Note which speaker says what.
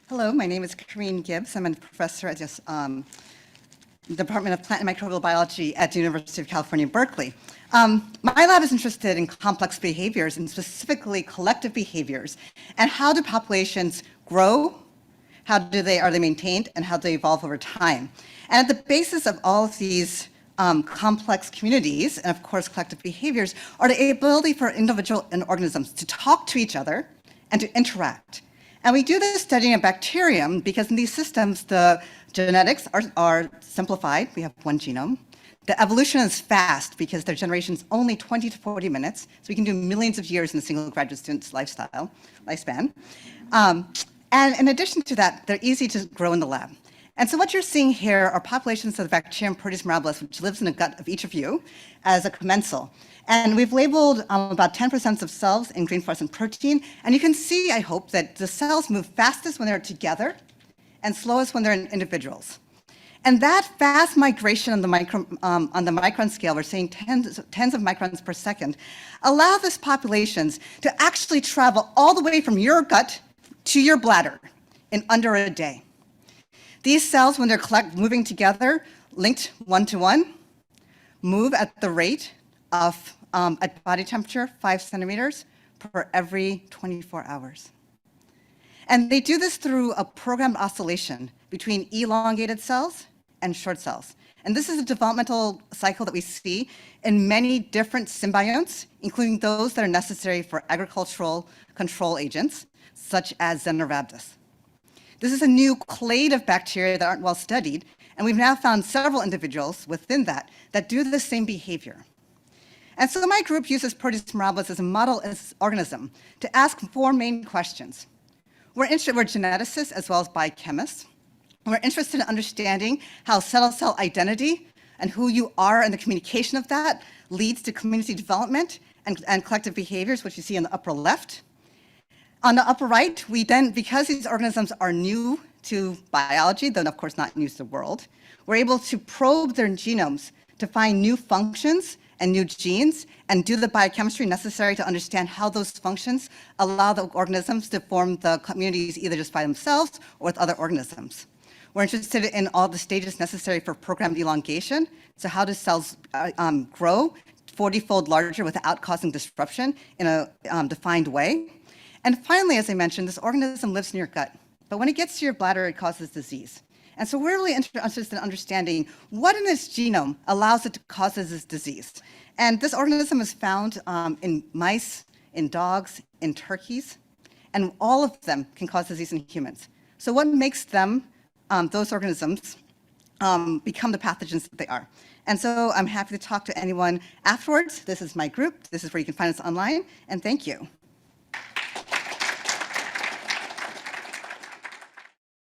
Speaker 1: Hello, my name is Karine Gibbs. I'm a professor at the Department of Plant and Microbial Biology at the University of California, Berkeley. My lab is interested in complex behaviors and specifically collective behaviors and how do populations grow, are they maintained, and how do they evolve over time. And at the basis of all of these complex communities and of course collective behaviors are the ability for individual and organisms to talk to each other and to interact. And we do this studying a bacterium because in these systems, the genetics are simplified. We have one genome. The evolution is fast because their generation is only 20 to 40 minutes. So we can do millions of years in a single graduate student's lifespan. And in addition to that, they're easy to grow in the lab. And so what you're seeing here are populations of the bacterium Proteus mirabilis, which lives in the gut of each of you as a commensal. And we've labeled about 10% of cells in green fluorescent protein. And you can see, I hope, that the cells move fastest when they're together and slowest when they're in individuals. And that fast migration on the micron scale, we're saying tens of microns per second, allow these populations to actually travel all the way from your gut to your bladder in under a day. These cells, when they're moving together, linked one-to-one, move at the rate of, at body temperature, 5 centimeters per every 24 hours. And they do this through a programmed oscillation between elongated cells and short cells. And this is a developmental cycle that we see in many different symbionts, including those that are necessary for agricultural control agents, such as Xenon rhabdis. This is a new clade of bacteria that aren't well studied, and we've now found several individuals within that do the same behavior. And so my group uses Proteus mirabilis as a model organism to ask 4 main questions. We're geneticists as well as biochemists. We're interested in understanding how cell identity and who you are and the communication of that leads to community development and collective behaviors, which you see in the upper left. On the upper right, we then, because these organisms are new to biology, though of course not new to the world, we're able to probe their genomes to find new functions and new genes and do the biochemistry necessary to understand how those functions allow the organisms to form the communities either just by themselves or with other organisms. We're interested in all the stages necessary for programmed elongation. So how do cells grow 40-fold larger without causing disruption in a defined way? And finally, as I mentioned, this organism lives in your gut. But when it gets to your bladder, it causes disease. And so we're really interested in understanding what in this genome allows it to cause this disease. And this organism is found in mice, in dogs, in turkeys, and all of them can cause disease in humans. So what makes them, those organisms, become the pathogens that they are? And so I'm happy to talk to anyone afterwards. This is my group. This is where you can find us online. And thank you.